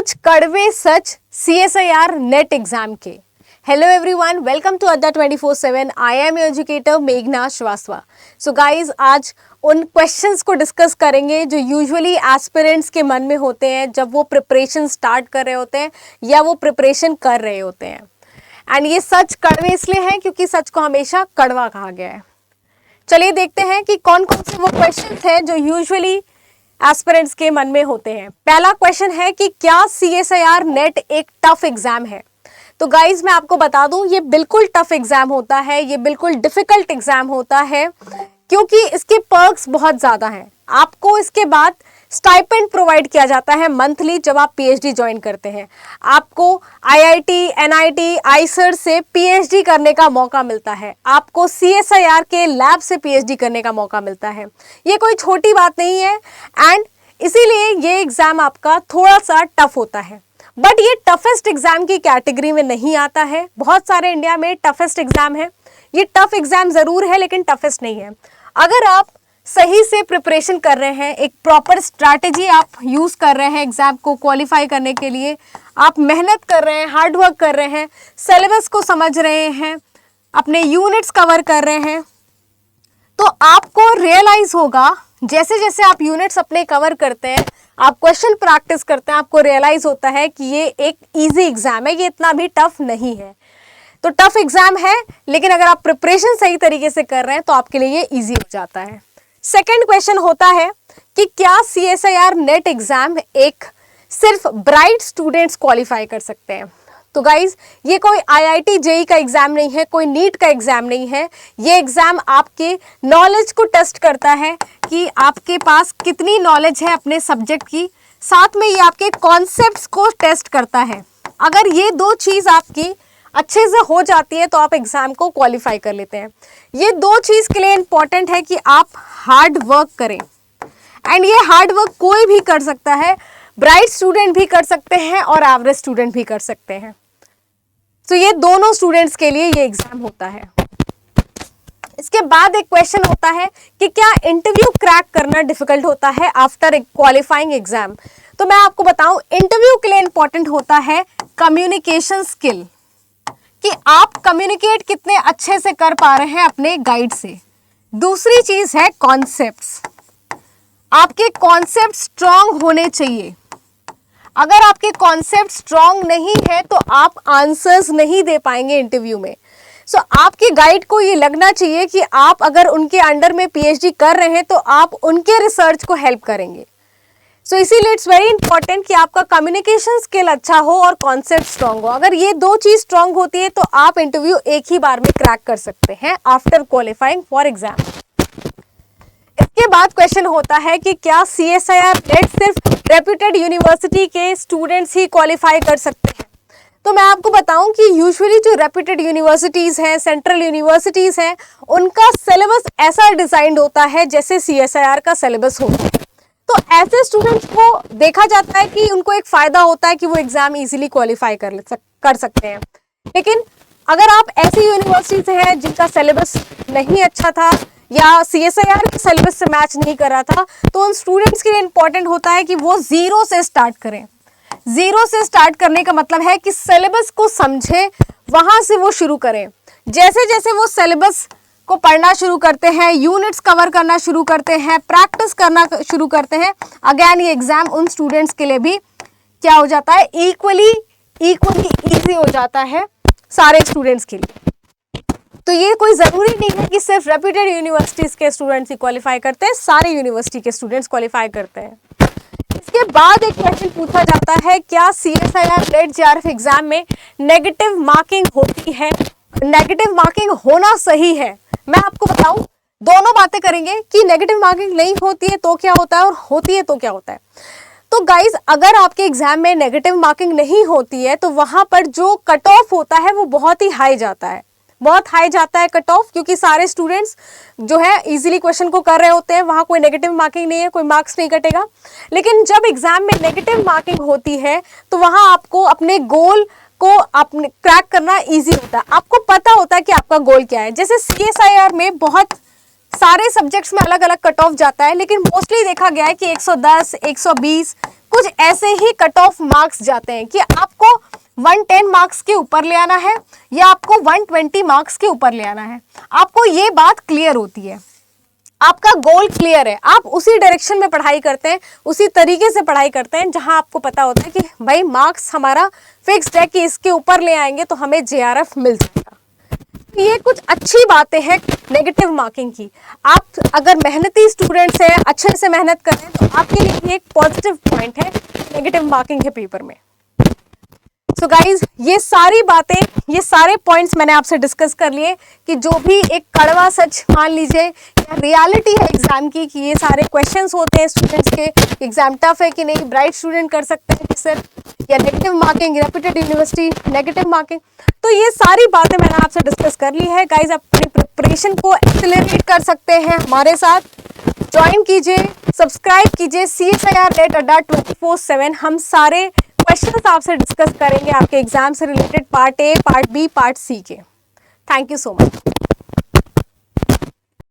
कुछ कड़वे सच CSIR net exam के। हेलो एवरीवन, वेलकम टू अड्डा 24/7। आई एम योर एजुकेटर मेघना श्रीवास्तव। सो गाइज, आज उन क्वेश्चंस को डिस्कस करेंगे जो यूजुअली एस्पिरेंट्स के मन में होते हैं जब वो प्रिपरेशन स्टार्ट कर रहे होते हैं या वो प्रिपरेशन कर रहे होते हैं। एंड ये सच कड़वे इसलिए हैं क्योंकि सच को हमेशा कड़वा कहा गया है। चलिए देखते हैं कि कौन कौन से वो क्वेश्चंस हैं जो यूजुअली एस्पिरेंट्स के मन में होते हैं। पहला क्वेश्चन है कि क्या CSIR नेट एक टफ एग्जाम है? तो गाइज मैं आपको बता दूं, ये बिल्कुल टफ एग्जाम होता है, ये बिल्कुल डिफिकल्ट एग्जाम होता है क्योंकि इसके पर्क्स बहुत ज़्यादा हैं। आपको इसके बाद स्टाइपेंड प्रोवाइड किया जाता है मंथली जब आप PhD ज्वाइन करते हैं। आपको IIT, NIT, IISER से PhD करने का मौका मिलता है। आपको CSIR के लैब से PhD करने का मौका मिलता है। ये कोई छोटी बात नहीं है एंड इसीलिए ये एग्ज़ाम आपका थोड़ा सा टफ होता है। बट ये टफेस्ट एग्जाम की कैटेगरी में नहीं आता है। बहुत सारे इंडिया में टफेस्ट एग्जाम है। ये टफ एग्जाम ज़रूर है लेकिन टफेस्ट नहीं है। अगर आप सही से प्रिपरेशन कर रहे हैं, एक प्रॉपर स्ट्रैटेजी आप यूज़ कर रहे हैं एग्ज़ाम को क्वालिफाई करने के लिए, आप मेहनत कर रहे हैं, हार्ड वर्क कर रहे हैं, सिलेबस को समझ रहे हैं, अपने यूनिट्स कवर कर रहे हैं, तो आपको रियलाइज़ होगा जैसे जैसे आप यूनिट्स अपने कवर करते हैं, आप क्वेश्चन प्रैक्टिस करते हैं, आपको रियलाइज़ होता है कि ये एक ईजी एग्ज़ाम है, ये इतना भी टफ नहीं है। तो टफ एग्ज़ाम है लेकिन अगर आप प्रिपरेशन सही तरीके से कर रहे हैं तो आपके लिए ये ईजी हो जाता है। सेकेंड क्वेश्चन होता है कि क्या CSIR नेट एग्जाम एक सिर्फ ब्राइट स्टूडेंट्स क्वालिफाई कर सकते हैं? तो गाइज, ये कोई IIT JEE का एग्जाम नहीं है, कोई नीट का एग्जाम नहीं है। ये एग्जाम आपके नॉलेज को टेस्ट करता है कि आपके पास कितनी नॉलेज है अपने सब्जेक्ट की। साथ में ये आपके कॉन्सेप्ट्स को टेस्ट करता है। अगर ये दो चीज़ आपकी अच्छे से हो जाती है तो आप एग्ज़ाम को क्वालिफाई कर लेते हैं। ये दो चीज़ के लिए इम्पॉर्टेंट है कि आप हार्ड वर्क करें एंड ये हार्ड वर्क कोई भी कर सकता है। ब्राइट स्टूडेंट भी कर सकते हैं और एवरेज स्टूडेंट भी कर सकते हैं। तो ये दोनों स्टूडेंट्स के लिए ये एग्ज़ाम होता है। इसके बाद एक क्वेश्चन होता है कि क्या इंटरव्यू क्रैक करना डिफिकल्ट होता है आफ्टर क्वालिफाइंग एग्जाम? तो मैं आपको बताऊं, इंटरव्यू के लिए इंपॉर्टेंट होता है कम्युनिकेशन स्किल, कि आप कम्युनिकेट कितने अच्छे से कर पा रहे हैं अपने गाइड से। दूसरी चीज है कॉन्सेप्ट्स। आपके कॉन्सेप्ट स्ट्रांग होने चाहिए। अगर आपके कॉन्सेप्ट स्ट्रांग नहीं है तो आप आंसर्स नहीं दे पाएंगे इंटरव्यू में। सो आपके गाइड को ये लगना चाहिए कि आप अगर उनके अंडर में PhD कर रहे हैं तो आप उनके रिसर्च को हेल्प करेंगे। सो इसीलिए इट्स वेरी इंपॉर्टेंट कि आपका कम्युनिकेशन स्किल अच्छा हो और कॉन्सेप्ट स्ट्रांग हो। अगर ये दो चीज़ स्ट्रांग होती है तो आप इंटरव्यू एक ही बार में क्रैक कर सकते हैं आफ्टर क्वालिफाइंग फॉर एग्जाम। इसके बाद क्वेश्चन होता है कि क्या CSIR नेट सिर्फ रेप्यूटेड यूनिवर्सिटी के स्टूडेंट्स ही क्वालिफाई कर सकते हैं? तो मैं आपको बताऊं कि यूजुअली जो रेप्यूटेड यूनिवर्सिटीज़ हैं, सेंट्रल यूनिवर्सिटीज़ हैं, उनका सिलेबस ऐसा डिज़ाइंड होता है जैसे CSIR का सिलेबस होता है। तो ऐसे स्टूडेंट्स को देखा जाता है कि उनको एक फ़ायदा होता है कि वो एग्ज़ाम इजीली क्वालिफाई कर सकते हैं। लेकिन अगर आप ऐसी यूनिवर्सिटी से हैं जिनका सिलेबस नहीं अच्छा था या CSIR के सिलेबस से मैच नहीं कर रहा था, तो उन स्टूडेंट्स के लिए इम्पॉर्टेंट होता है कि वो ज़ीरो से स्टार्ट करें। ज़ीरो से स्टार्ट करने का मतलब है कि सिलेबस को समझें, वहाँ से वो शुरू करें। जैसे जैसे वो सिलेबस को पढ़ना शुरू करते हैं, यूनिट्स कवर करना शुरू करते हैं, प्रैक्टिस करना शुरू करते हैं, अगेन ये एग्ज़ाम उन स्टूडेंट्स के लिए भी क्या हो जाता है, इक्वली ईजी हो जाता है सारे स्टूडेंट्स के लिए। तो ये कोई ज़रूरी नहीं है कि सिर्फ रेप्यूटेड यूनिवर्सिटीज़ के स्टूडेंट्स ही क्वालिफाई करते हैं, सारे यूनिवर्सिटी के स्टूडेंट्स क्वालिफाई करते हैं। इसके बाद एक क्वेश्चन पूछा जाता है, क्या CSIR नेट JRF एग्ज़ाम में नेगेटिव मार्किंग होती है? नेगेटिव मार्किंग होना सही है? मैं आपको बताऊं, दोनों बातें करेंगे कि नेगेटिव मार्किंग नहीं होती है तो क्या होता है और होती है तो क्या होता है। तो गाइज, अगर आपके एग्जाम में नेगेटिव मार्किंग नहीं होती है तो वहां पर जो कट ऑफ होता है वो बहुत ही हाई जाता है, बहुत हाई जाता है कट ऑफ, क्योंकि सारे स्टूडेंट्स जो है इजीली क्वेश्चन को कर रहे होते हैं, वहाँ कोई नेगेटिव मार्किंग नहीं है, कोई मार्क्स नहीं कटेगा। लेकिन जब एग्जाम में नेगेटिव मार्किंग होती है तो वहाँ आपको अपने गोल को अपने क्रैक करना इजी होता है। आपको पता होता है कि आपका गोल क्या है। जैसे CSIR में बहुत सारे सब्जेक्ट्स में अलग अलग कट ऑफ जाता है, लेकिन मोस्टली देखा गया है कि 110, 120 कुछ ऐसे ही कट ऑफ मार्क्स जाते हैं कि आपको 110 मार्क्स के ऊपर ले आना है या आपको 120 मार्क्स के ऊपर ले आना है। आपको ये बात क्लियर होती है, आपका गोल क्लियर है, आप उसी डायरेक्शन में पढ़ाई करते हैं, उसी तरीके से पढ़ाई करते हैं जहां आपको पता होता है कि भाई मार्क्स हमारा फिक्स्ड है कि इसके ऊपर ले आएंगे तो हमें JRF मिल जाएगा। ये कुछ अच्छी बातें हैं नेगेटिव मार्किंग की। आप अगर मेहनती स्टूडेंट्स हैं, अच्छे से मेहनत कर रहे हैं, तो आपके लिए ये एक पॉजिटिव पॉइंट है, नेगेटिव मार्किंग है पेपर में। सो गाइज, ये सारी बातें, ये सारे पॉइंट्स मैंने आपसे डिस्कस कर लिए कि जो भी एक कड़वा सच मान लीजिए या रियलिटी है एग्जाम की कि ये सारे क्वेश्चंस होते हैं स्टूडेंट्स के, एग्जाम टफ है कि नहीं, ब्राइट स्टूडेंट कर सकते हैं कि सर, या negative marking, reputed university negative marking. तो ये सारी बातें मैंने आपसे डिस्कस कर ली है। गाइज, आप अपनी प्रिपरेशन को एक्सेलरेट कर सकते हैं हमारे साथ। ज्वाइन कीजिए, सब्सक्राइब कीजिए CSIR NET अड्डा 24/7। हम सारे क्वेश्चंस आपसे डिस्कस करेंगे आपके एग्जाम से related, part A, part B, part C के। Thank you so much.